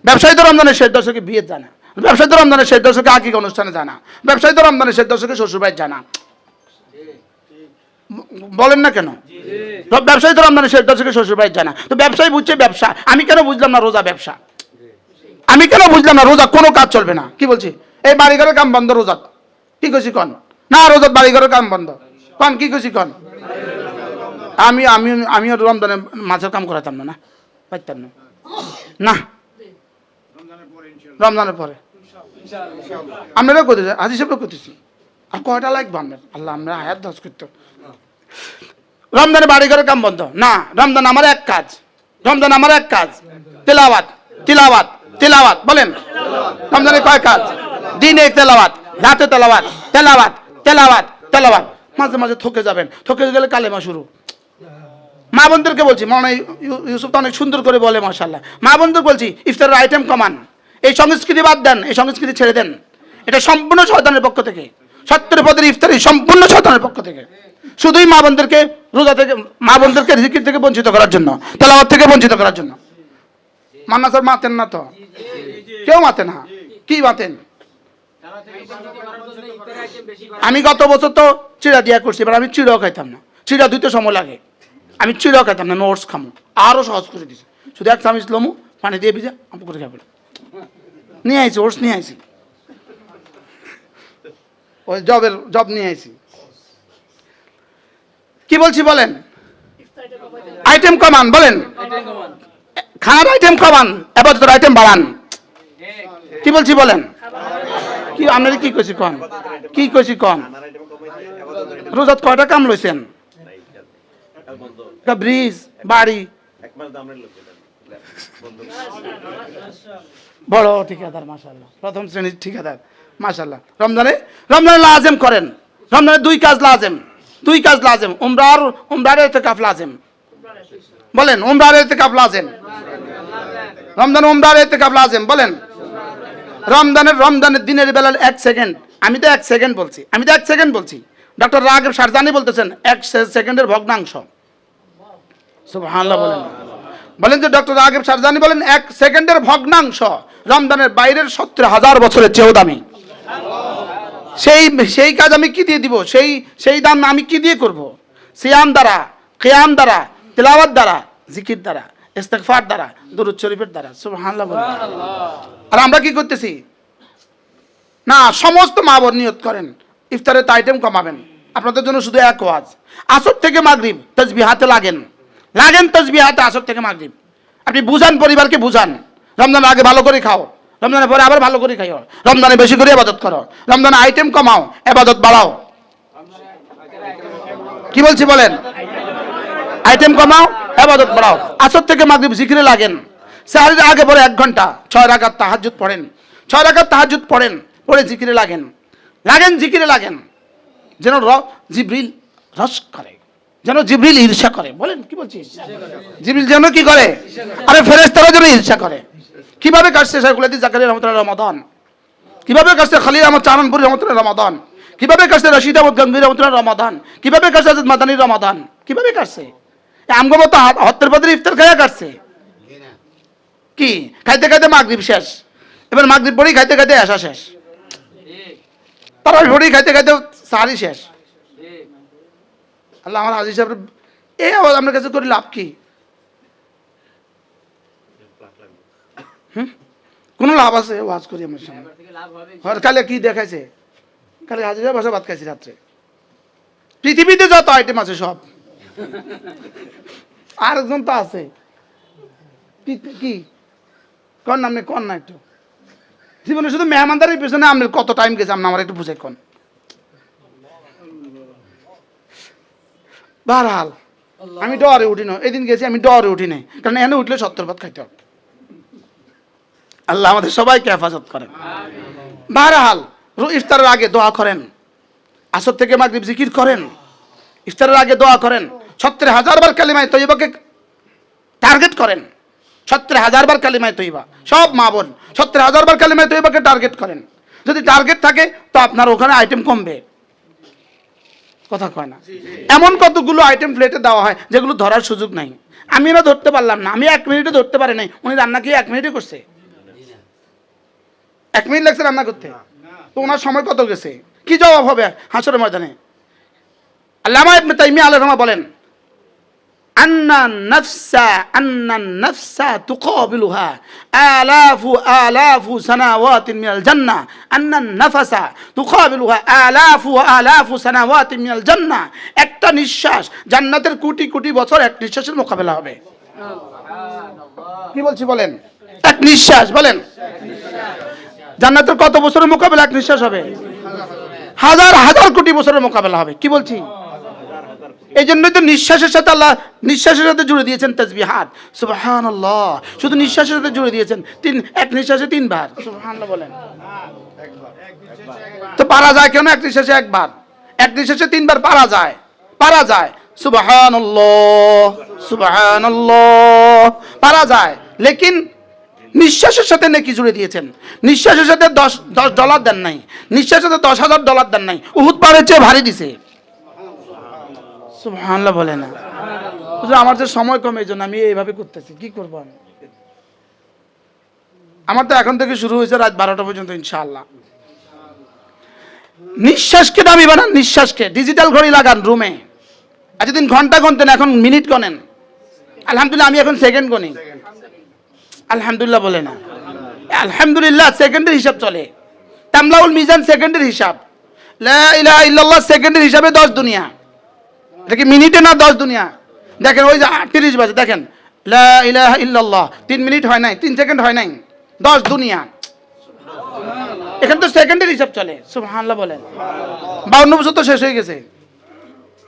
ব্যবসায়ী তো রমজানের শেষ দশকে বিয়ে যায় না, ব্যবসায়ী তো রমজানের শেষ দশকে আকিকা অনুষ্ঠানে যায় না, ব্যবসায়ী তো রমজানের শেষ দশকে শ্বশুরবাড়ি যায় না। বলেন না কেন? ব্যবসায়ী তো রমজানের শেষ দশকে শ্বশুরবাড়ি যায় না। তো ব্যবসায়ী বুঝছে ব্যবসা, আমি কেন বুঝলাম না রোজা ব্যবসা? আমি কেন বুঝলাম না রোজা কোনো কাজ চলবে না? কি বলছি? এই বাড়িঘরের কাম বন্ধ রোজাত। কি কইছি কন? না রোজাত বাড়িঘরের কাম বন্ধ। কন কি কইছি কন? আমি আমি আমি রমজানে মাছের কাম করাতাম না, না পাইতাম না, না রমজানের পরে আপনারা করতেছি, হাজি সাহেব করতেছি। আর কয়টা লাগবে আপনার? আল্লাহ আমরা হায়াত দশ করতো। রমজানে বাড়ি ঘরের কাম বন্ধ না। রমজান আমার এক কাজ, রমজান আমার এক কাজ, তেলাওয়াত তিলাওয়াত তিলাওয়াত। বলেন রমজানে কয় কাজ? দিনে তেলাওয়াত, রাতে তেলাওয়াত, তেলাওয়াত তেলাওয়াত তেলাওয়াত। মাঝে মাঝে থকে যাবেন, থকে গেলে কালেমা শুরু। মা বোনদেরকে বলছি, মনে ইউসুফ তো অনেক সুন্দর করে বলে মাশাআল্লাহ। মা বোনদের বলছি ইফতারের আইটেম কমান, এই সংস্কৃতি বাদ দেন, এই সংস্কৃতি ছেড়ে দেন। এটা সম্পূর্ণ শয়তানের পক্ষ থেকে। 70 পদের ইফতারি সম্পূর্ণ শয়তানের পক্ষ থেকে। শুধুই মা বোনদেরকে রোজা থেকে, মা বোনদেরকে জিকির থেকে বঞ্চিত করার জন্য, তেলাওয়াত থেকে বঞ্চিত করার জন্য। মান্না স্যার মাতেন না তো? কেউ মাতে না। কি মাতেন? আমি গত বছর তো চিড়া দিয়া করছি, এবার আমি চিড়াও খাইতাম না। চিড়া ধুইতে সময় লাগে, আমি চিড়াও খাইতাম না, আমি ওটস খামো। আরও সহজ করে দিছি, শুধু এক চামচ লমু পানি দিয়ে ভিজা আমু করে খাবে। নিয়ে আইছি, ওটস নিয়ে আইছি, ওই জব নিয়ে আইছি। কি বলছি বলেন? আইটেম কমান। বলেন খানার আইটেম কমান, এবাদতের আইটেম বাড়ান। কি বলছি বলেন? কি আপনারা কি কইছি কন? কি কইছি কন? রোজাত কয়টা কাম লইছেন? ব্রিজ, বাড়ি, বড় ঠিকাদার মাশাআল্লাহ, প্রথম শ্রেণীর ঠিকাদার মাশাআল্লাহ। রমজানে রমজানে লাজেম করেন। রমজানে দুই কাজ লাজেম, দুই কাজ লাজেম। উমরার ইতিকাফ লাজেম। বলেন উমরার ইতিকাফ লাজেম। রমজানে উমরার ইতিকাফ লাজেম। বলেন রমজানের দিনের বেলা 1 সেকেন্ড, আমি তো 1 সেকেন্ড বলছি, আমি তো 1 সেকেন্ড বলছি। ডক্টর রাগেব শারজানি বলতেছেন 1 সেকেন্ডের ভগ্নাংশ। সুবহানাল্লাহ বলেন। বলেন যে ডক্টর রাগেব শারজানি বলেন 1 সেকেন্ডের ভগ্নাংশ রমজানের বাইরের 70,000 বছরের চেয়েও দামি। সেই কাজ আমি কি দিয়ে দিব? সেই দাম আমি কি দিয়ে করব? সিয়াম দ্বারা, কিয়াম দ্বারা, তিলাওয়াত দ্বারা, জিকির দ্বারা, ইস্তিগফার দ্বারা, দুরূদ শরীফের দ্বারা। সুবহানাল্লাহ বলেন। আর আমরা কি করতেছি? না, সমস্ত মা বোন নিয়ত করেন ইফতারের আইটেম কমাবেন। আপনাদের জন্য শুধু এক ওয়াজ, আসর থেকে মাগরিব তাসবিহাতে লাগেন তাসবিহাতে আসর থেকে মাগরিব। আপনি বুঝান, পরিবারকে বুঝান, রমজানের আগে ভালো করে খাও, রমজানের পরে আবার ভালো করে খাইও, রমজানে বেশি করে ইবাদত করো, রমজানে আইটেম কমাও, ইবাদত বাড়াও। কি বলছি বলেন? আইটেম কমাও, ইবাদত বাড়াও। আসর থেকে মাগরিব জিকিরে লাগেন। সাহরির আগে পরে 1 ঘন্টা 6 রাকাত তাহাজ্জুদ পড়েন, 6 রাকাত তাহাজ্জুদ পড়েন, পড়ে জিকিরে লাগেন, জিকিরে লাগেন। যেন জিবরিল রস করে, যেন জিবরিল ঈর্ষা করে। বলেন কি বলছিস? জিবরিল যেন কি করে? আরে ফেরেশতারা যেন ঈর্ষা করে। কিভাবে কাটছে শাইখুল হাদিস জাকারিয়া রহমাতুল্লাহ রমাদান? কিভাবে কাটছে খলিল আহমদ চারণপুরি রহমাতুল্লাহ রমাদান? কিভাবে কাটছে রশিদ আহমদ গঙ্গি রহমাতুল্লাহ রমাদান? কিভাবে কাটছে আজাদ মাদানী রমাদান? কিভাবে কাটছে? আমগো মতো হত্তের পদের ইফতার খাইয়া কাটছে। কি খাইতে খাইতে মাগরিব শেষ, এবার মাগরিব পড়ি খাইতে খাইতে এশা শেষ, তারাবি পড়ি খাইতে খাইতে সাহারি শেষ। আল্লাহ আমার হাজী সাহেব এই আওয়াজ আপনার কাছে করে লাভ কি? কোনো লাভ আছে? ওয়াজ করি আমার সামনে। কালে কি দেখাইছে? কালে হাজী সাহেব বসে ভাত খাইছি রাত্রে। পৃথিবীতে যত আইটেম আছে সব। আরেকজন তো আছে কি কন আপনি কন না একটু। জীবনে শুধু মেহমানদারির পেছনে আপনার কত টাইম গেছে আপনি আমার একটু বুঝে কন। বারহাল আমি ডরে উঠি না, এদিন গেছি আমি ডরে উঠি নাই, কারণ এখানে উঠলে 70 ভাত খাইতে হবে। আল্লাহ আমাদের সবাইকে হেফাজত করেন। বারহাল ইফতারের আগে দোয়া করেন, আসর থেকে মাগরিব জিকির করেন, ইফতারের আগে দোয়া করেন, 70,000 বার কালিমায়ে তয়্যিবাকে টার্গেট করেন। 70,000 বার কালিমায়ে তয়্যিবা, সব মা বোন 70,000 বার কালিমায়ে তয়্যিবাকে টার্গেট করেন। যদি টার্গেট থাকে তো আপনার ওখানে আইটেম কমবে। কথা কয় না? এমন কতগুলো আইটেম প্লেটে দেওয়া হয় যেগুলো ধরার সুযোগ নাই। আমি না ধরতে পারলাম না, আমি 1 মিনিটে ধরতে পারি নাই। উনি রান্না কি 1 মিনিটে করছে? 1 মিনিট লাগছে রান্না করতে, তো ওনার সময় কত গেছে? কি জবাব হবে হাসরের ময়দানে? আল্লামা ইবনে তাইমিয়া আলাইহিস রাহমাহ বলেন আন্নান নাফসা তুকাবিলুহা আলাফু সানাওয়াতিন মিনাল জান্নাহ আন্নান নাফসা তুকাবিলুহা আলাফু সানাওয়াতিন মিনাল জান্নাহ। একটা নিঃশ্বাস জান্নাতের কোটি কোটি বছর এক নিঃশ্বাসের মোকাবেলা হবে। কি বলছি বলেন? এক নিঃশ্বাস বলেন। জান্নাতের কত বছরের মোকাবেলা এক নিঃশ্বাস হবে? হাজার হাজার কোটি বছরের মোকাবেলা হবে। কি বলছি? এই জন্যই তো নিঃশ্বাসের সাথে আল্লাহ নিঃশ্বাসের সাথে জুড়ে দিয়েছেন তাসবিহাত, সুবহানাল্লাহ। শুধু নিঃশ্বাসের সাথে জুড়ে দিয়েছেন এক নিঃশ্বাসে 3 বার সুবহানাল্লাহ বলেন। তো পারা যায় কেন? এক নিঃশ্বাসে একবার, এক নিঃশ্বাসে 3 বার পারা যায় সুবহানাল্লাহ সুবহানাল্লাহ পারা যায়। লেকিন নিঃশ্বাসের সাথে নাকি জুড়ে দিয়েছেন। নিঃশ্বাসের সাথে $10 দেন নাই, নিঃশ্বাসের সাথে $10,000 দেন নাই। উহুদ পাহাড়ের চেয়ে ভারী দিছে সুবহানাল্লাহ বলে না। আমার যে সময় কম, এই জন্য আমি এইভাবে করতেছি। কি করবো আমি? আমার তো এখন থেকে শুরু হয়েছে রাত 12টা পর্যন্ত ইনশাআল্লাহ। নিঃশ্বাসকে দামি বানান, নিঃশ্বাসকে। ডিজিটাল ঘড়ি লাগান রুমে। এতদিন ঘন্টা গুনতেন, এখন মিনিট গনেন। আলহামদুলিল্লাহ, আমি এখন সেকেন্ড গনি। আলহামদুলিল্লাহ বলে না। আলহামদুলিল্লাহ সেকেন্ডের হিসাব চলে। তামলাউল মিজান সেকেন্ডের হিসাব। লা ইলাহা ইল্লাল্লাহ সেকেন্ডের হিসাবে 10 দুনিয়া। এটা কি মিনিটে না 10 দুনিয়া? দেখেন ওই যে 38 বাজে, দেখেন লা ইলাহা ইল্লাল্লাহ 3 মিনিট হয় নাই, 3 সেকেন্ড হয় নাই, 10 দুনিয়া। এখানে তো সেকেন্ডের হিসাব চলে। সুবহানাল্লাহ বলেন। 52 বছর তো শেষ হয়ে গেছে।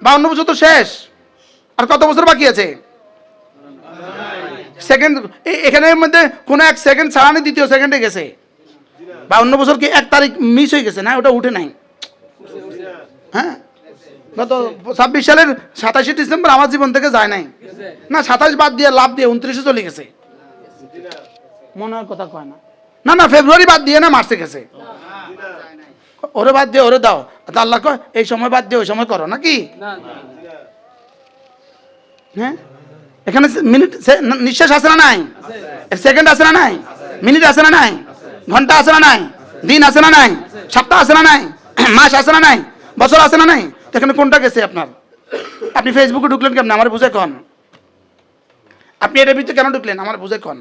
52 বছর তো শেষ। আর কত বছর বাকি আছে? সেকেন্ড এখানের মধ্যে কোন এক সেকেন্ড ছাড়ানি দ্বিতীয় সেকেন্ডে গেছে। 52 বছর কি এক তারিখ মিস হয়ে গেছে? না, ওটা উঠে নাই। হ্যাঁ, গত 26 সালের 27 ডিসেম্বর আমার জীবন থেকে যায় নাই। না, 27 বাদ দিয়ে লাভ দিয়ে 29 চলে গেছে। মনে হয় কথা কয় না। না না, ফেব্রুয়ারি বাদ দিয়ে না, মার্চে গেছে। ওরে বাদ দিয়ে ওরে দাও। আল্লাহ কয় এই সময় বাদ দিয়ে ওই সময় করো নাকি? হ্যাঁ, এখানে মিনিট নিঃশ্বাস আছে না নাই? সেকেন্ড আছে না নাই? মিনিট আছে না নাই? ঘন্টা আছে না নাই? দিন আছে না নাই? সপ্তাহ আছে না নাই? মাস আছে না নাই? বছর আছে না নাই? এখানে কোনটা গেছে আপনার? আপনি ফেসবুকে ঢুকলেন কেমন? আমার বুঝে কন। আপনি এটার ভিতরে কেন ঢুকলেন? আমার বুঝে কন।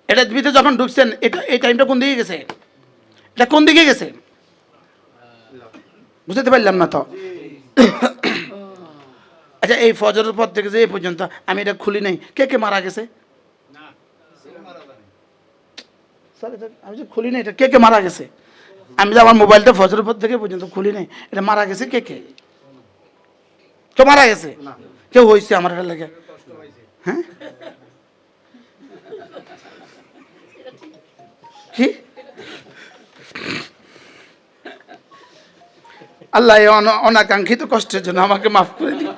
এটার ভিতরে যখন ঢুকছেন, এই টাইমটা কোন দিকে গেছে? এটা কোন দিকে গেছে বুঝতে পারলাম না তো। আচ্ছা, এই ফজরের পর থেকে যে এই পর্যন্ত আমি এটা খুলি নাই, কে মারা গেছে? আমি যে খুলি নাই, এটা কে মারা গেছে? আমি যে আমার মোবাইলটা ফজরের পর থেকে পর্যন্ত খুলি নাই, এটা মারা গেছে কে? কেউ মারা গেছে? কেউ হয়েছে আমার এটা লেগে? হ্যাঁ, কি আল্লাহ অনাকাঙ্ক্ষিত কষ্টের জন্য আমাকে মাফ করে দিন।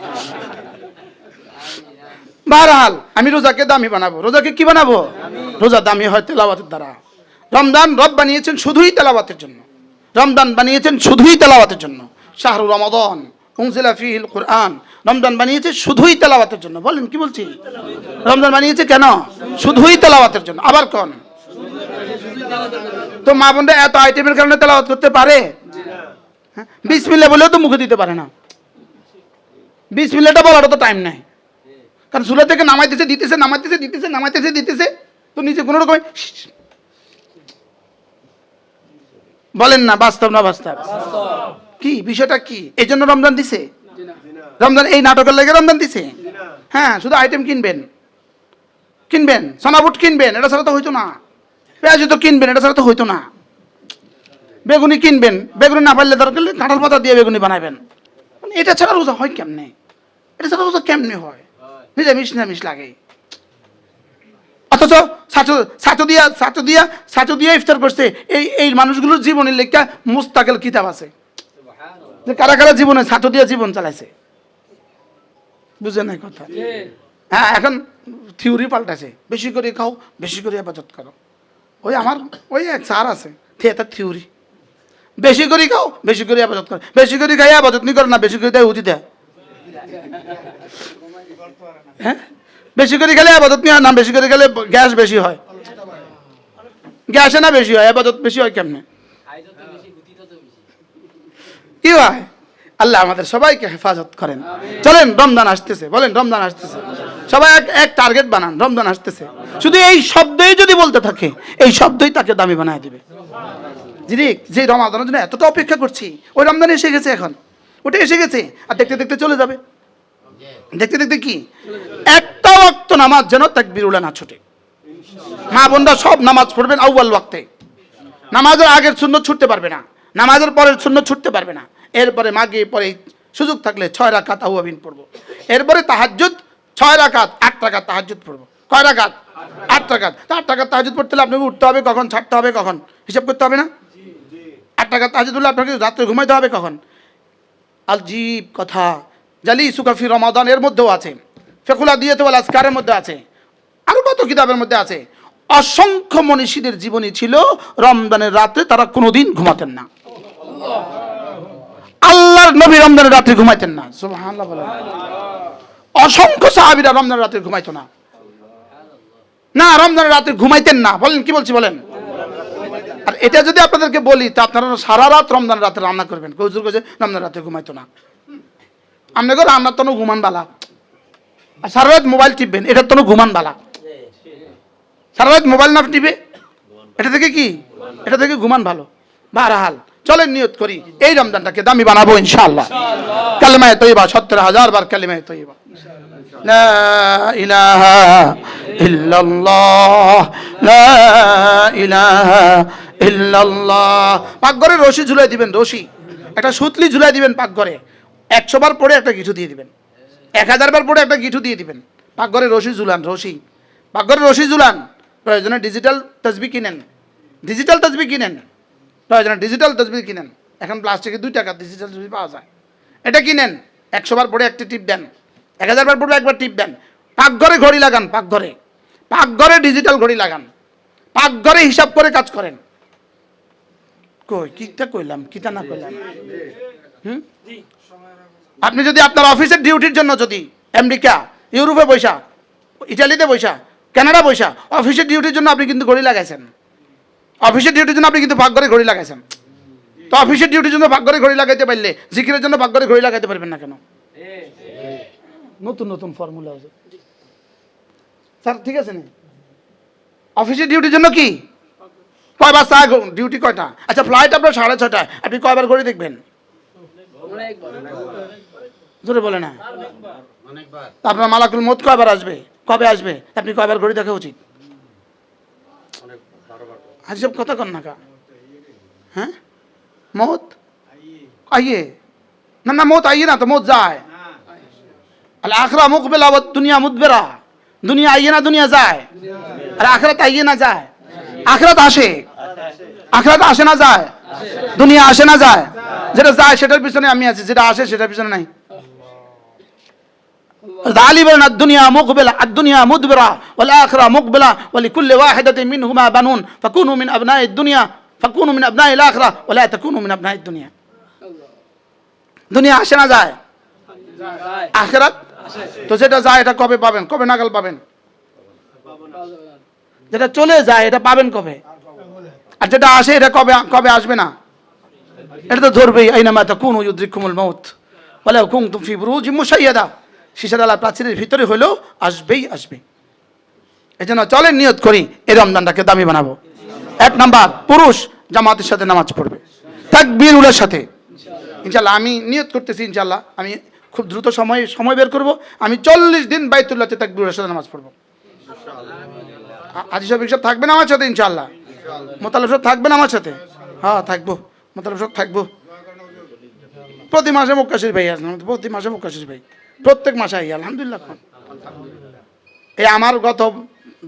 বারহাল, আমি রোজাকে দামি বানাবো। রোজাকে কি বানাবো? রোজা দামি হয় তেলাওয়াতের দ্বারা। রমজান রব বানিয়েছেন শুধুই তেলাওয়াতের জন্য। রমজান বানিয়েছেন শুধুই তেলাওয়াতের জন্য। শাহরু রমাদান উনজিলা ফীহিল কুরআন। রমজান বানিয়েছে শুধুই তেলাওয়াতের জন্য। বলেন কি বলছি? রমজান বানিয়েছে কেন? শুধুই তেলাওয়াতের জন্য। আবার কোন তো মা বোনরা এত আইটেমের কারণে তেলাওয়াত করতে পারে? বিসমিল্লাহ বলেও তো মুখে দিতে পারে না। বিসমিল্লাহটা বলার তো টাইম নাই, কারণ চুলা থেকে নামাইতেছে দিতেছে তো নিচে কোনো রকম। বলেন না, বাস্তব না বাস্তব? কি বিষয়টা কি? এই জন্য রমজান দিছে? রমজান এই নাটকের লেগে রমজান দিছে? হ্যাঁ, শুধু আইটেম কিনবেন, সোনাবুট কিনবেন, এটা ছাড়া তো হইতো না। পেঁয়াজ তো কিনবেন, এটা ছাড়া তো হইতো না। বেগুনি কিনবেন, বেগুনি না পারলে দরকার কাঁঠাল পাতা দিয়ে বেগুনি বানাবেন। এটা ছাড়া রোজা হয় কেমনে? এটা ছাড়া রোজা কেমনে হয়? নিরামিষ লাগে। অথচ ছাত্র দিয়া ইফতার করছে। এই মানুষগুলোর জীবনের লেখা মুস্তাকিল কিতাব আছে, যে কারা কারা জীবনে ছাত্র দিয়া জীবন চালাইছে। বুঝে নাই কথা? হ্যাঁ, এখন থিওরি পাল্টাছে। বেশি করে খাও, বেশি করে ইবাদত করো। ওই এক স্যার আছে, থিয়েটার থিওরি। বেশি করে খাও, বেশি করে ইবাদত করো। বেশি করে খাই ইবাদত নি করে না, বেশি করে দেয় উঠি দেয়। হ্যাঁ, বেশি করে গেলে ইবাদত নি হয় না, বেশি করে গেলে গ্যাস বেশি হয়। গ্যাসে না বেশি হয়, ইবাদত বেশি হয় কেমনে? কি হয়? আল্লাহ আমাদের সবাইকে হেফাজত করেন। চলেন, রমজান আসতেছে, বলেন রমজান আসতেছে। সবাই এক টার্গেট বানান, রমজান আসতেছে। শুধু এই শব্দই যদি বলতে থাকে, এই শব্দই তাকে দামি বানায় দিবে। যিনি যে রমাদানের জন্য এতটা অপেক্ষা করছি, ওই রমজান এসে গেছে, এখন ওটা এসে গেছে, আর দেখতে দেখতে চলে যাবে। দেখতে দেখতে কি একটা ওয়াক্ত নামাজ যেন তাকবীরুল্লাহ না ছুটে। মা বোনরা সব নামাজ পড়বেন আউয়াল ওয়াক্তে। নামাজের আগের সুন্নত ছুটতে পারবে না, নামাজের পরের সুন্নত ছুটতে পারবে না। এরপরে মাগে পরে সুযোগ থাকলে 6 রাকাত আওয়াবিন পড়বো। এরপরে তাহাজ্জুদ 6 রাকাত, 8 রাকাত তাহাজ্জুদ পড়বো। কয় রাকাত? 8 রাকাত। 8 রাকাত তাহাজ্জুদ পড়তে হলে আপনাকে উঠতে হবে কখন, ছাড়তে হবে কখন, হিসাব করতে হবে না? 8 রাকাত তাহাজ্জুদ হলে আপনাকে রাত্রে ঘুমাইতে হবে কখন? আজীব কথা। জালি সুকাফি রমাদান এর মধ্যেও আছে, ফেকুলা দিয়েতে ওয়াল আজকারের মধ্যে আছে, আরো কত কিতাবের মধ্যে আছে। অসংখ্য মনীষীদের জীবনী ছিল রমজানের রাতে তারা কোনোদিন ঘুমাতেন না। আল্লাহর নবী রমজানের রাতে ঘুমাইতেন না। সুবহানাল্লাহ বলেন। অসংখ্য সাহাবীরা রমজানের রাতে ঘুমাইতো না। না, রমজানের রাতে ঘুমাইতেন না। বলেন কি বলছি বলেন। আর এটা যদি আপনাদেরকে বলি তা আপনারা সারা রাত রমজানের রাতে রান্না করবেন। হুজুর কইছে রমজানের রাতে ঘুমাইতো না। আপনাকে রান্নার তো ঘুমান বালা, আর সারা রাত মোবাইল টিপবেন, এটার তো ঘুমান বালা। সারা রাত মোবাইল না টিপে এটা থেকে কি, এটা থেকে ঘুমান ভালো। বারহাল চলেন নিয়ত করি এই রমজানটাকে দামি বানাবো ইনশাআল্লাহ। কালেমায়ে তয়্যিবা 70,000 বার কালেমায়ে তয়্যিবা, লা ইলাহা ইল্লাল্লাহ, লা ইলাহা ইল্লাল্লাহ। পাকঘরে রশি ঝুলাই দিবেন, রশি একটা সুতলি ঝুলাই দিবেন পাকঘরে। 100 বার পরে একটা গিঠু দিয়ে দিবেন, 1000 বার পরে একটা গিঠু দিয়ে দিবেন। পাকঘরে রশি ঝুলান, রশি পাকঘরে রশি ঝুলান। প্রয়োজনে ডিজিটাল তসবিহ কিনেন, ডিজিটাল তসবিহ কিনেন, প্রয়োজনে ডিজিটাল তসবিহ কিনেন। এখন প্লাস্টিকে 2 টাকা ডিজিটাল তসবিহ পাওয়া যায়, এটা কিনেন। 100 বার পরে একটা টিপ দেন, 1000 বার পরে একবার টিপ দেন। পাকঘরে ঘড়ি লাগান, পাকঘরে পাকঘরে ডিজিটাল ঘড়ি লাগান, পাকঘরে হিসাব করে কাজ করেন। কই কিটা কইলাম, কিটা না কইলাম? আপনি যদি আপনার অফিসের ডিউটির জন্য যদি আমেরিকা, ইউরোপে বৈশা, ইটালিতে বৈশা, কানাডা বৈশা অফিসের ডিউটির জন্য আপনি কিন্তু ঘড়ি লাগাইছেন, অফিসের ডিউটির জন্য আপনি কিন্তু পাকঘরে ঘড়ি লাগাইছেন। তো অফিসের ডিউটির জন্য পাকঘরে ঘড়ি লাগাইতে পারলে জিকিরের জন্য পাকঘরে ঘড়ি লাগাইতে পারবেন না কেন? নতুন নতুন ফর্মুলা আছে স্যার, ঠিক আছে না? অফিসের ডিউটির জন্য কি কয়বার চা ডিউটি কয়টা? আচ্ছা ফ্লাইট আপনার 6:30টায়, আপনি কয়বার ঘড়ি দেখবেন? জোরে বলে না। আপনার মালাকুল মউত কয়বার আসবে, কবে আসবে, আপনি কয়বার ঘড়ি দেখা উচিত? আজব কথা কন না কা। হ্যাঁ মৌত আইয়ে না, না মৌত আইয়ে না তো মৌত যায়। আল আখরা মুকবিলা ওয়াদ দুনিয়া মুদবিরা। দুনিয়া আইয়ে না দুনিয়া যায়, আর আখরাত আইয়ে না যায়। আখরাত আসে, আখরাত আসে না যায়, দুনিয়া আসে না যায়। যেটা যায় সেটার পিছনে আমি আছি, যেটা আসে সেটার পিছনে নাই। غالبا الدنيا مقبلة الدنيا مدبرة والآخرة مقبلة ولكل واحدة منهما بنون فكونوا من أبناء الدنيا فكونوا من أبناء الآخرة ولا تكونوا من أبناء الدنيا. দুনিয়া আসে না যায়, আখিরাত তো যেটা যায় এটা কবে পাবেন, কবে নাগাল পাবেন? যেটা চলে যায় এটা পাবেন কবে? আর যেটা আসে এটা কবে কবে আসবে না? এটা তো ধরবেই। আইনামা তাকুনু ইউদরিকুমুল মাউত ওয়ালাউ কুনতুম ফি বুরুজিম মুশাইয়াদা। শিশারালা প্রাচীরের ভিতরে হলেও আসবেই আসবে। এই জন্য চলেন নিয়ত করি এই রমজানটাকে দামি বানাবো। 1 নাম্বার, পুরুষ জামাতের সাথে নামাজ পড়বে তাকবীরুলের সাথে ইনশাআল্লাহ। আমি নিয়ত করতেছি ইনশাআল্লাহ, আমি খুব দ্রুত সময় বের করব। আমি 40 দিন বাইতুল্লাহতে তাকবীরুলের সাথে নামাজ পড়বো। হাজী সাহেব থাকবেন আমার সাথে ইনশাআল্লাহ, মোতালেব সাহেব থাকবেন আমার সাথে। হ্যাঁ থাকবো, মোতালেব সাহেব থাকবো। প্রতি মাসে মক্কা শরীফ ভাই আসলাম, প্রতি মাসে মক্কা শরীফ ভাই প্রত্যেক মাসে আই আলহামদুলিল্লাহ। এই আমার গত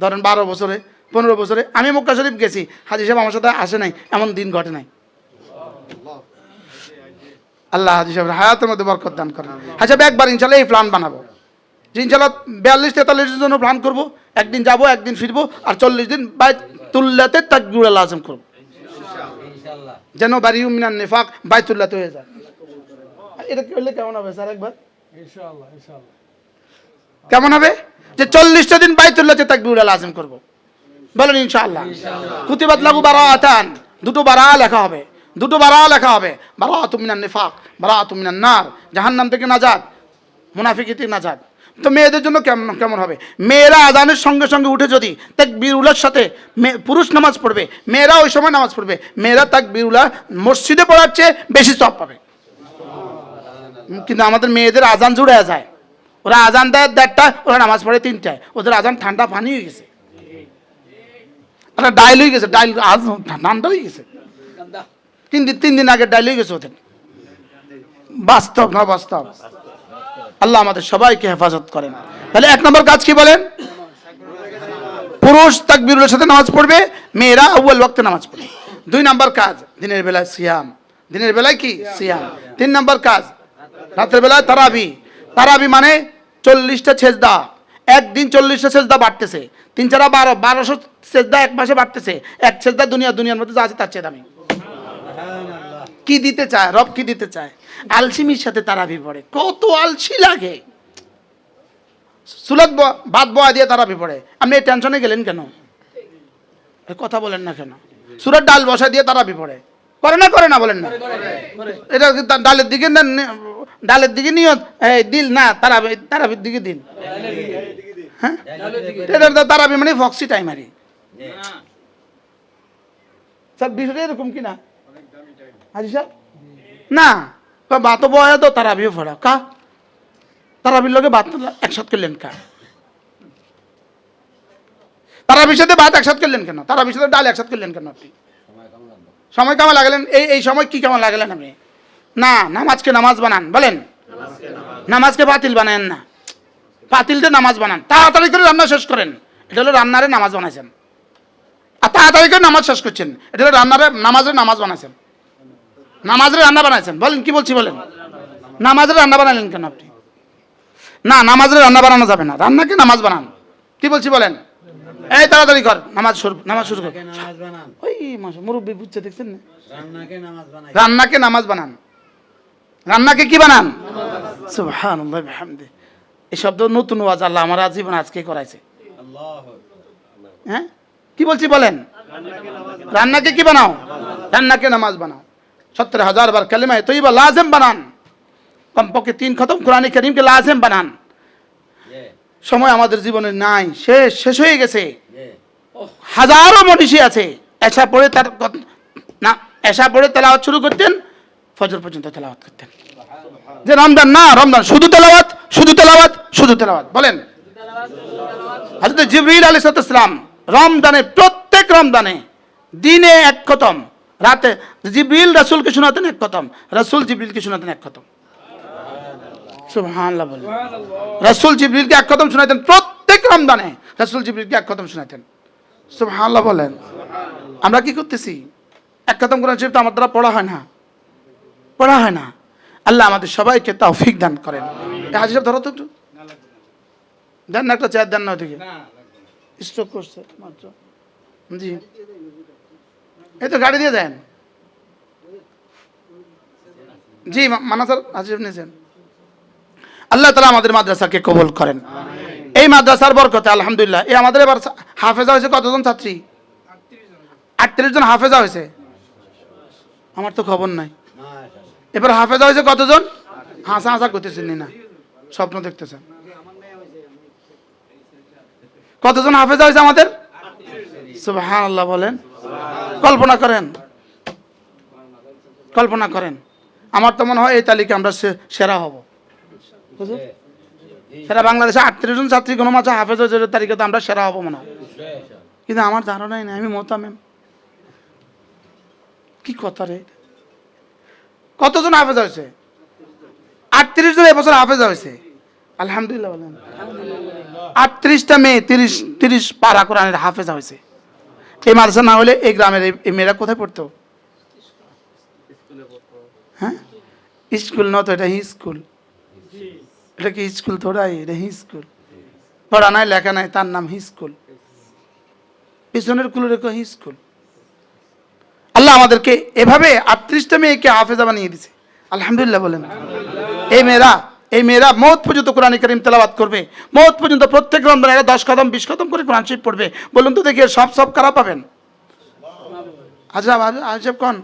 ধরেন 12 বছরে 15 বছরে আমি মক্কা শরীফ গেছি, হাজী সাহেব আমার সাথে আসে নাই, এমন দিন ঘটে নাই। আল্লাহ হাজী সাহেবের হায়াতের মধ্যে বরকত দান করেন। হাজী সাহেব একবার ইনশাআল্লাহ এই প্ল্যান বানাবো যে ইনশাআল্লাহ 42-43 জন্য প্ল্যান করবো। একদিন যাবো, একদিন ফিরবো, আর 40 দিন বাইতুল্লাহতে তাকবীরুল আযম করবো, যেন বারিউ মিনান নিফাক বাইতুল্লাহতে হয়ে যায়। এটা করলে কেমন হবে স্যার? একবার ইনশাআল্লাহ ইনশাআল্লাহ কেমন হবে যে 40টা দিন বাইতুল্লাহতে তাকবীরুল আযম করব? বলেন ইনশাআল্লাহ। কুতিবাত লাহু বারাআতান, 2টো বারা লেখা হবে। দুটো বারা লেখা হবে, বারাআতুম মিনান নিফাক, বারাআতুম মিনান নার, জাহান্নাম থেকে নাজাত, মুনাফিকি থেকে নাজাত। তো মেয়েদের জন্য কেমন কেমন হবে? মেয়েরা আজানের সঙ্গে সঙ্গে উঠে যদি তাকবীরুলের সাথে পুরুষ নামাজ পড়বে, মেয়েরা ওই সময় নামাজ পড়বে, মেয়েরা তাকবীরুল্লাহ মসজিদে পড়ার চেয়ে বেশি সওয়াব পাবে। কিন্তু আমাদের মেয়েদের আজান জুড়ে যায়, ওরা আজান দেয় 1:30টায়, ওরা নামাজ পড়ে 3টায়, ওদের আজান ঠান্ডা পানি হয়ে গেছে, ডাইল হয়ে গেছে, ডাইল আজ ঠান্ডা হয়ে গেছে, 3 দিন আগে ডাইল হয়ে গেছে ওদের। বাস্তব না বাস্তব? আল্লাহ আমাদের সবাইকে হেফাজত করেন। তাহলে 1 নম্বর কাজ কি বলেন? পুরুষ তাকবীরের সাথে নামাজ পড়বে, মেয়েরা আউয়াল ওয়াক্তে নামাজ পড়বে। 2 নম্বর কাজ দিনের বেলায় সিয়াম, দিনের বেলায় কি সিয়াম। 3 নম্বর কাজ রাতের বেলায় তারাবি। তারাবি মানে 40টা সেজদা, একদিন 40টা সেজদা বাড়তেছে, 3 4 12, 1200 সেজদা এক মাসে বাড়তেছে। এক সেজদা দুনিয়ার মধ্যে যা আছে তার চেয়ে দামি। কি দিতে চায় রব? কি দিতে চায়? আলসিমির সাথে তারাবি পড়ে, কত আলসি লাগে। সুলাত বাদ বয়া দিয়ে তারাবি পড়ে, আপনি এই টেনশনে গেলেন কেন? কথা বলেন না কেন? সুরাত ডাল বসা দিয়ে তারাবি পড়ে, করে না বলেন না? এটা ডালের দিকে না, ডালের দিকে নিয়ত দিল না, তারাবির দিকে দিল। হ্যাঁ, তারাবি মানে ফক্সি টাইমারি। স্যার বিষয়টা এরকম কিনা হাজি স্যার? না, বাত বয়া তো তারাবিও পড়া কা, তারাবির লোকে বাত একসাথে করলেন কা? তারাবির সাথে ভাত একসাথে করলেন কেন? তারাবির সাথে ডাল একসাথে করলেন কেন? আপনি সময় কেমন লাগলেন? এই সময় কি কেমন লাগলেন আপনি? না, নামাজকে নামাজ বানান, বলেন নামাজকে বাতিল বানায়েন না, বাতিলতে নামাজ বানান। তাড়াতাড়ি করে রান্না শেষ করেন, এটা হলো রান্নারে নামাজ বানাইছেন। আর তাড়াতাড়ি করে নামাজ শেষ করছেন, এটা হলো নামাজের নামাজ বানাইছেন, নামাজের রান্না বানাইছেন। বলেন কি বলছি বলেন? নামাজের রান্না বানালেন কেন আপনি? না, নামাজের রান্না বানানো যাবে না, রান্নাকে নামাজ বানান। কি বলছি বলেন? এই তাড়াতাড়ি কর, নামাজ শুরু কর। ওই মুরব্বী বুঝছে, দেখছেন না? রান্নাকে নামাজ বানান, রান্নাকে কি বানান? সুবহানাল্লাহ বিহামদি। এই শব্দ নতুন ওয়াজ আল্লাহ আমার জীবন আজকে করাইছে। হ্যাঁ, কি বলছি বলেন? রান্নাকে কি বানাও? রান্নাকে নামাজ বানাও। 70,000 বার কালিমা তৈয়বা লাজিম বানান, কমপক্ষে 3 খতম কোরআন কারীমকে লাজিম বানান। সময় আমাদের জীবনে নাই, শেষ হয়ে গেছে। হাজারো মনীষী আছে, এশা পড়ে তেলাওয়াত শুরু করতেন, ফজর পর্যন্ত তেলাওয়াত করতেন। যে রমজান না, রমজান শুধু তেলাওয়াত, শুধু তেলাওয়াত, শুধু তেলাওয়াত। বলেন হযরত জিবরিল আলাইহিস সালাম রমজানে, প্রত্যেক রমজানে দিনে 1 খতম, রাতে জিবরিল রাসূলকে শোনাতেন 1 খতম, রাসূল জিবরিলকে শোনাতেন 1 খতম। সুবহানাল্লাহ বলেন। রাসূল জিবরিলকে 1 খতম শোনাতেন, প্রত্যেক রমজানে রাসূল জিবরিলকে 1 খতম শোনাতেন। সুবহানাল্লাহ বলেন। আমরা কি করতেছি? 1 খতম কোরআন শরীফ তো আমার দ্বারা পড়া হয় না। আল্লাহ আমাদের সবাইকে তৌফিক দান করেন। হাজি সাহেব ধরো তো একটু, দেন না একটা চেয়ার, দেন না ওদিকে, স্ট্রোক করছে মাত্র। জি, এই তো গাড়ি দিয়ে দেন। জি মানাসার হাজি সাহেব নিয়েছেন। আল্লাহ তাআলা আমাদের মাদ্রাসাকে কবুল করেন। এই মাদ্রাসার বরকতে আলহামদুলিল্লাহ, এই আমাদের এবার হাফেজা হয়েছে কতজন ছাত্রী? 38 জন হাফেজা হয়েছে। আমার তো খবর নাই। এবার হাফেজা হয়েছে কতজন? হাসা করতেছেন না, স্বপ্ন দেখতেছেন। কতজন হাফেজা হয়েছে আমাদের? সুবহানাল্লাহ বলেন। কল্পনা করেন। আমার তো মনে হয় এই তালিকা আমরা সেরা হব। সেরা বাংলাদেশে 38 জন ছাত্রী কোনো মাঝে হাফেজ হয়েছে তালিকাতে আমরা সেরা হব মনে হয়, কিন্তু আমার ধারণাই নেই। আমি মোতামেম, কি কথা রে? কতজন হাফেজা হয়েছে? 38 জন এবছর হাফেজা হয়েছে আলহামদুলিল্লাহ বলেন। 38টা মেয়ে, 30 পারা কোরআনের হাফেজা হয়েছে। এই মাদ্রাসা না হলে এই গ্রামের এই মেয়েরা কোথায় পড়তো? হ্যাঁ, স্কুল না তো, এটা স্কুল। এটা কি স্কুল? থোড়াই, এটা স্কুল। পড়া নাই, লেখা নাই, তার নাম স্কুল। পিছনের কুলে রেখো স্কুল। আল্লাহ আমাদেরকে এভাবে 38টা মেয়েকে হাফেজা বানিয়ে দিছে আলহামদুলিল্লাহ বলেন। এই মেয়েরা মওত পর্যন্ত কোরআন কারীম তেলাওয়াত করবে, মওত পর্যন্ত প্রত্যেক রমজানে 10 কদম 20 কদম করে কোরআন শরীফ পড়বে। বলুন তো দেখি সব কারা পাবেন? আচ্ছা কোন